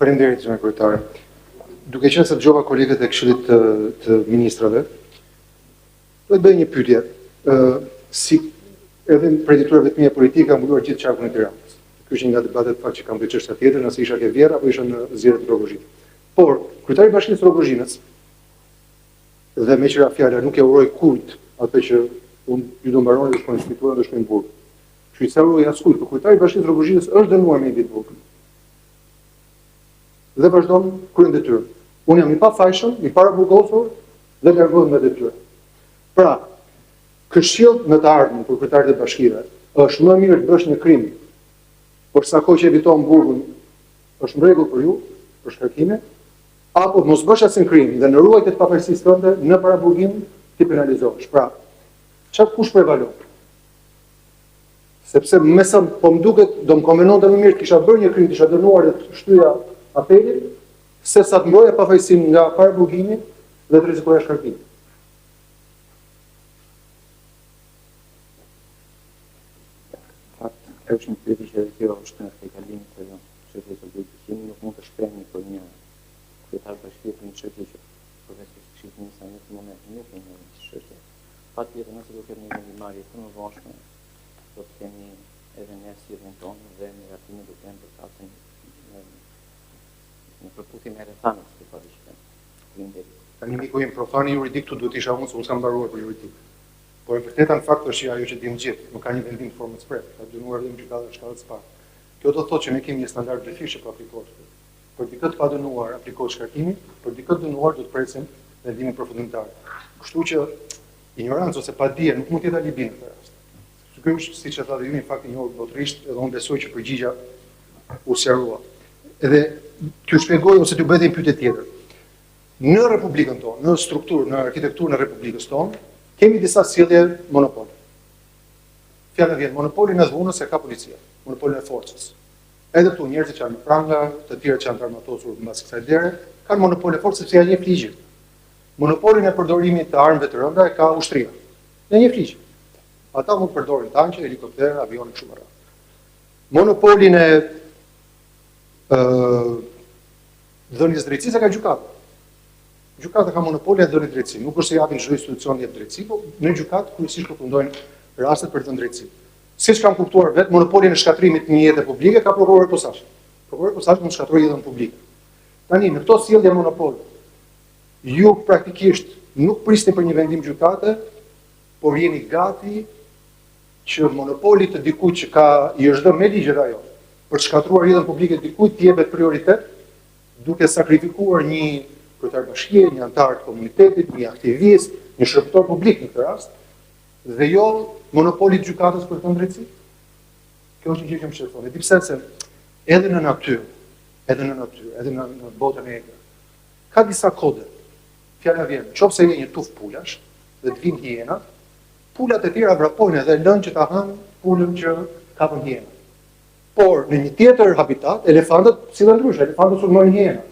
Faleminderit, zënë kryetare. Duke qenë se dëgjova kolegët e Këshillit të Ministrave, do të bëj një pyetje. Si edhe prediktorëve të mia politike kanë mbuluar gjithë qarkun e Tiranës. Ky është një nga debatet fakt që kam bëj çështja tjetër, nëse isha ke Vjerra apo isha në zgjedhjet e Rogozhinit. Por kryetari i Bashkisë së Rogozhinës dhe me qira fjala nuk e uroj kujt atë që unë ju do mbaroni të shkojnë në Shqipëri dhe shkojnë në Burg. Kështu që uroj askujt, por kryetari i Bashkisë së Rogozhinës është dënuar me një ditë burg. Dhe vazhdon kryen detyrën. Unë jam i pafajshëm, i paraburgosur dhe largohem nga detyra. Pra, këshill në të ardhmen për kryetarit e bashkive është më mirë të bësh një krim, por sa kohë që eviton burgun, është në rregull për ju, për shkarkime, apo mos bësh asnjë krim dhe në ruajtje të pavarësisë tënde në paraburgim ti penalizohesh. Pra, çfarë kush po e valon? Sepse me sa po më duket do më konvenonte më mirë të kisha bërë një krim, të isha dënuar dhe të shtyja apelit, se sa të mbroja pafajësinë nga paraburgimi dhe të rrezikoja shkarkimin. Është një pyetje që kjo është në kalimit të çështjes së politikimit, nuk mund të shprehni për një kryetar bashkie për një çështje që profesor Këshillit të Ministrave në këtë moment nuk e njeh çështje. Patjetër nëse do të kemi një vendimmarrje të mëvonshme, do të kemi edhe ne sjelljen tonë dhe negatimin do të kemë për kasën në përputhje me rrethanat të parishit. Tani miku im profani juridik këtu duhet isha unë, se unë s'kam mbaruar për juridik. Por e vërteta në fakt është ajo që dim gjithë, nuk ka një vendim në formë të shprehtë, ka dënuar dhe në gjykatën e shkallës së parë. Kjo do të thotë që ne kemi një standard ndryshe për aplikohet. Për dikë të padënuar aplikohet shkarkimi, për dikë të dënuar do të presim vendimin përfundimtar. Kështu që ignorancë ose padije nuk mund të jetë alibi në këtë rast. Ky është, siç e thatë ju, në fakt i njohur botërisht, edhe unë besoj që përgjigja u sqarua. Edhe t'ju shpjegoj ose t'ju bëj një pyetje tjetër. Në Republikën tonë, në strukturë, në arkitekturën e Republikës tonë, kemi disa sjellje monopol. Fjala vjen monopoli në dhunës e ka policia, monopoli në forcës. Edhe këtu njerëzit që janë në pranga, të tjerë që janë të armatosur mbas kësaj dere, kanë monopol e forcës sepse janë një ligj. Monopolin e përdorimit të armëve të rënda e ka ushtria. Në një ligj. Ata mund të përdorin tanqe, helikoptere, avione kështu me radhë. Monopolin e dhënies drejtësisë ka gjykata. Gjykata ka monopoli e dhënies drejtësi. Nuk është se japin çdo institucion jep drejtësi, por në gjykatë kryesisht përfundojnë rastet për të dhënë drejtësi. Siç kam kuptuar vetë, monopolin e shkatrimit në jetë publike ka prokurori posaçëm. Prokurori posaçëm mund shkatërrojë jetën publike. Tani në këto sjellje monopol, ju praktikisht nuk prisni për një vendim gjykate, por jeni gati që monopoli të dikujt që i është dhënë me ligj ajo, për të shkatruar jetën publike dikujt të jepet prioritet, duke sakrifikuar një kryetar bashkie, një antar të komunitetit, një aktivist, një shërbëtor publik në këtë rast, dhe jo monopoli të gjykatës për të drejtësi. Kjo është një gjë që më shqetëson. E di pse se edhe në natyrë, edhe në botën e egër, ka disa kode. Fjala vjen, nëse je një tuf pulash dhe të vinë hienat, pulat e tjera vrapojnë edhe lënë që ta hanë pulën që kapën hienat. Por në një tjetër habitat, elefantët sillen ndryshe, elefantët sulmojnë hienat.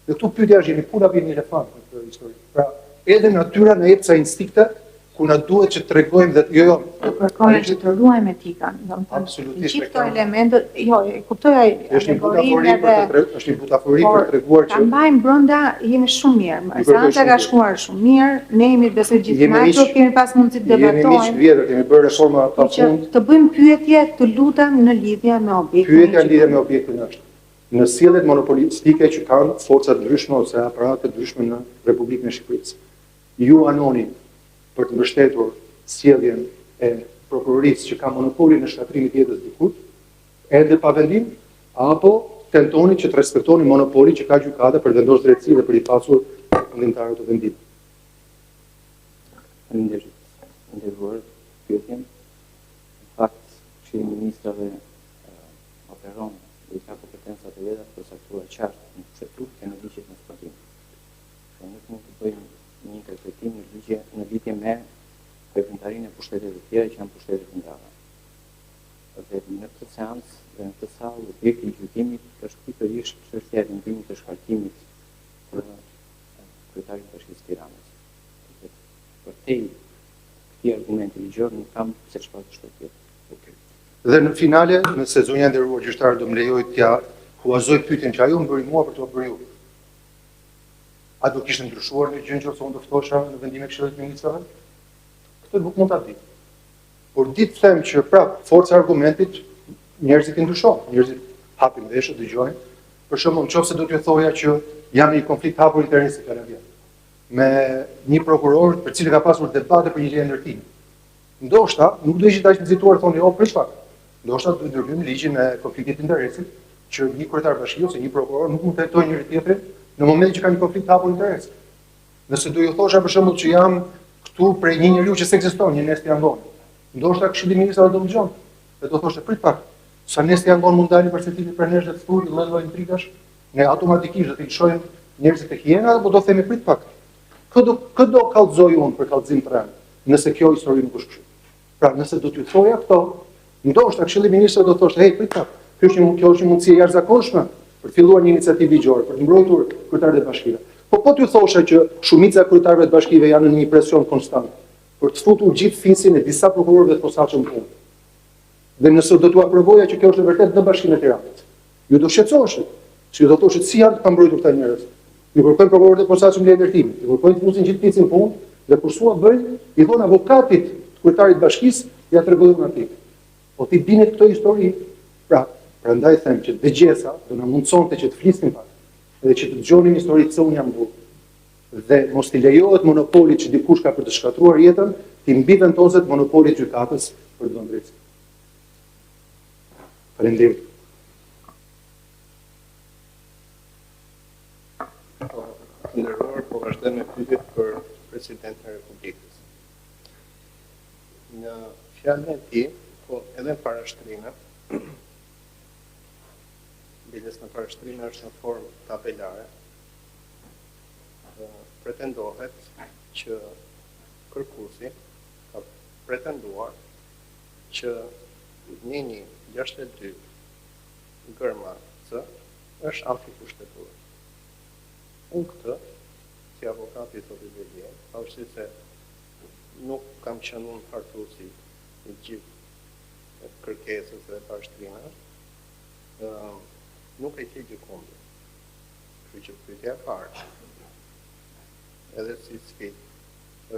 Dhe këtu pyetja është, jeni pula apo jeni elefant në këtë histori. Pra, edhe natyra na jep ca instinkte ku na duhet që tregojmë dhe jo. Kërkojmë që të ruajmë etikën, domethënë. Absolutisht. Gjithë këto elemente, jo, e kuptoj alegorinë edhe është një butafori për treguar që ta mbajmë brenda jemi shumë mirë. Seanca ka shkuar shumë mirë, ne jemi besoj gjithë kemi pas mundësi të debatojmë. Jemi vjetër, kemi bërë reforma pafund. Të bëjmë pyetje, të lutem në lidhje me objektin. Pyetja në lidhje me objektin është në sjelljet monopolistike që kanë forcat ndryshme ose aparate ndryshme në Republikën e Shqipërisë. Ju anoni për të mbështetur sjelljen e prokurorisë që ka monopolin në shkatrimin e jetës dikujt, edhe pa vendim, apo tentoni që të respektoni monopolin që ka gjykata për vendosur drejtësi dhe për i pasur vendimtarët të vendimit. Nderuar pyetjen. Në fakt, Këshilli i Ministrave operon dhe ka kompetencat e veta për saktuar qartë në kushtetues e në ligjet në zbatim. Nuk mund të bëjmë një interpretim në lidhje me veprimtarinë e pushteteve të tjera që janë pushtete të ndara. Dhe në këtë seancë dhe në këtë sallë objekti i gjykimit është pikërisht çështja e vendimit të shkarkimit të kryetarit të Bashkisë së Tiranës. Përtej këtij argumenti ligjor nuk kam se çfarë të shtoj tjetër. Dhe në finale, nëse zonja nderuar gjyqtar do më lejoj t'ja huazoj pyetjen që ajo më bëri mua për të bërë ju. A do kishte ndryshuar në gjë nëse unë do ftosha në vendimin e Këshillit të Ministrave? Këtë nuk mund ta di. Por ditë them që prap forca e argumentit njerëzit i ndryshojnë, njerëzit hapin veshë, dëgjojnë. Për shembull, nëse do t'ju thoja që jam në një konflikt hapur interesi kanadian me një prokuror për cilin ka pasur debate për një ligj ndërtimi. Ndoshta nuk do ishit aq nxituar thoni, "O, prit pak." Ndoshta do të ndërhyjmë ligjin e konfliktit të interesit, që një kryetar bashkie ose një prokuror nuk mund të hetojë njëri tjetrin në momentin që ka një konflikt hapur interesi. Nëse do ju thosha për shembull që jam këtu për një njeriu që s'ekziston, një Nesti Angon. Ndoshta Këshilli i Ministrave do më dëgjon. Dhe do thoshte prit pak. Sa Nesti Angon mund dalin për secili për nesh të thurit, lloj intrigash, ne automatikisht do të lëshojmë njerëzit tek hiena apo do themi prit pak. Kë do kallëzoj unë për kallëzim të rënd, nëse kjo histori nuk është kështu. Pra, nëse do t'ju thoja këto, ndoshta Këshilli i Ministrave do thoshte, "Hey, prit pak. Kjo është një mundësi e jashtëzakonshme për të filluar një iniciativë ligjore, për të mbrojtur kryetarët e bashkive." Po t'ju thosha që shumica e kryetarëve të bashkive janë në një presion konstant për të futur gjithë fisin e disa prokurorëve të posaçëm punë. Dhe nëse do t'u aprovoja që kjo është e vërtetë në Bashkinë e Tiranës, ju do shqetësoheshit, që ju do thoshit si janë të pambrojtur këta njerëz. Ju kërkojnë prokurorët e posaçëm në ndërtim, ju kërkojnë të fusin gjithë fisin punë dhe kur sua bëjnë, i thon avokatit të kryetarit të bashkisë, ja tregojnë aty. Po ti binet këto histori, pra, prandaj them që dëgjesa do na mundsonte që të flisnim pak, edhe që të dëgjonim historitë se unë jam burr. Dhe mos t'i lejohet monopolit që dikush ka për të shkatruar jetën, t'i mbi vendosët monopolit gjykatës për të dhënë drejtësi. Faleminderit. Nderuar, po vazhdoj me pyetjet për Presidentin e Republikës. Në fjalën e tij, po edhe në parashtrime, biles në parashtrime është në formë tabelare, pretendohet që kërkuesi ka pretenduar që linji 62 gërma C është antikushtetues. Unë këtë, si avokati të të vjen, pavarësisht se nuk kam qenë unë hartuesi i gjithë kërkesës dhe parashtrimeve, nuk e ke gjykimit. Kështu që pyetja e parë, edhe si sfidë,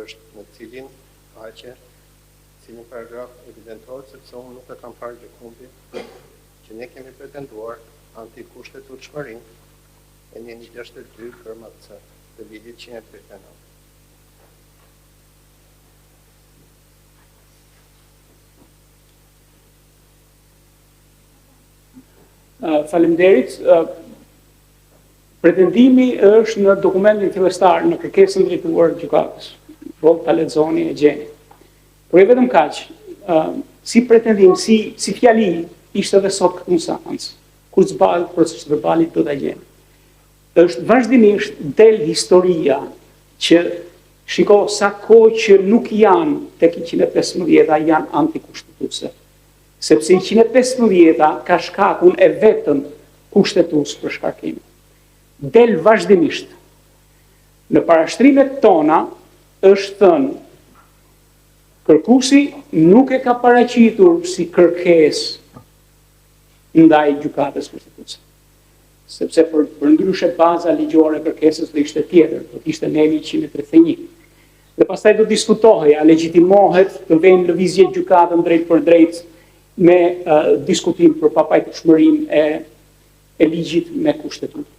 është në cilin faqe, cilin paragraf evidentohet, sepse unë nuk e kam parë gjykimin që ne kemi pretenduar antikushtetueshmërinë e një 162 gërma C të ligjit 139. Faleminderit. Pretendimi është në dokumentin fillestar në kërkesën drejtuar gjykatës. Po ta lexoni e gjeni. Por e vetëm kaq, si pretendim, si fjali ishte edhe sot këtë në seancë, kur zbahet procesi verbali do ta gjeni. Është vazhdimisht del historia që shiko sa kohë që nuk janë tek 115-a janë antikushtetuese. Sepse 115-a ka shkakun e vetëm kushtetues për shkarkimin. Del vazhdimisht. Në parashtrimet tona është thënë kërkuesi nuk e ka paraqitur si kërkesë ndaj gjykatës kushtetuese. Sepse për ndryshe baza ligjore e kërkesës do ishte tjetër, do ishte neli 131. Dhe pastaj do diskutohej, a legjitimohet të vënë lëvizje gjykatën drejt për drejt me diskutim për papajtëshmërinë e ligjit me kushtetues.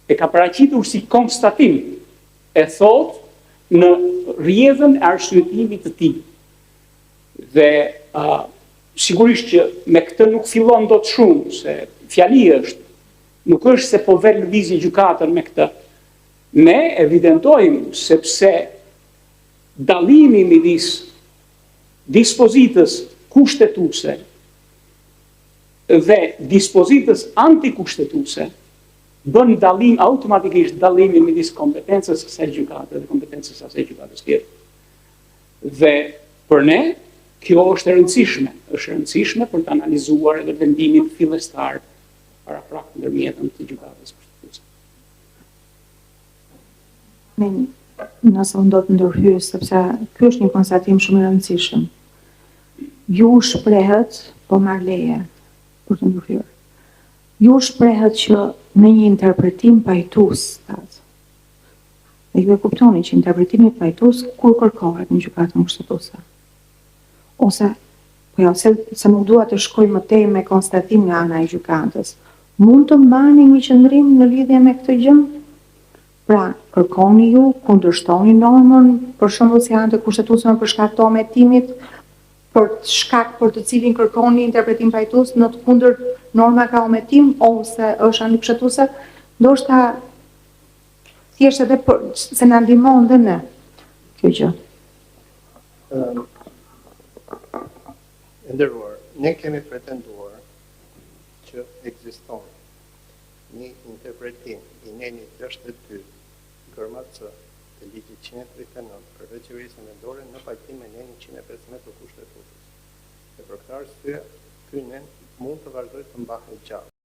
E ka paraqitur si konstatim, e thot në rrjedhën e arsyetimit të tij. Dhe sigurisht që me këtë nuk fillon dot shumë, se fjali është, nuk është se po vë lëvizje gjykatën me këtë. Ne evidentojmë sepse dallimi midis dispozitës kushtetuese dhe dispozitës antikushtetuese bën dallim automatikisht dallimin midis kompetencës së asaj gjykate dhe kompetencës së asaj gjykatës tjetër. Dhe për ne kjo është e rëndësishme, për të analizuar edhe vendimin fillestar para prakt ndërmjetën të gjykatës kushtetuese. Nëse unë do të ndërhyj, sepse ky është një konstatim shumë i rëndësishëm. Ju shprehet, po marr leje për të ndërhyrë. Ju shprehet që në një interpretim pajtues, dhe ju e kuptoni që interpretimi pajtues kur kërkohet në gjykatën kushtetuese. Ose, po jo, se nuk dua të shkoj më tej me konstatim nga ana e gjykatës. Mund të mbani një qëndrim në lidhje me këtë gjë? Pra, kërkoni ju, kundërshtoni normën, për shembull si anë të kushtetuesve për shkak të ometimit, për shkak për të cilin kërkoni interpretim pajtues në të kundër norma ka ometim ose është anë kushtetuese, ndoshta thjesht edhe se na ndihmon dhe ne kjo gjë. Nderuar, ne kemi pretenduar që ekziston një interpretim i nenit 62 gërmat C të ligjit 139 për veçërisën vendore në pajtim me nenin 115 të Kushtetutës. Dhe për këtë arsye, ky nen mund të vazhdojë të mbahet gjallë.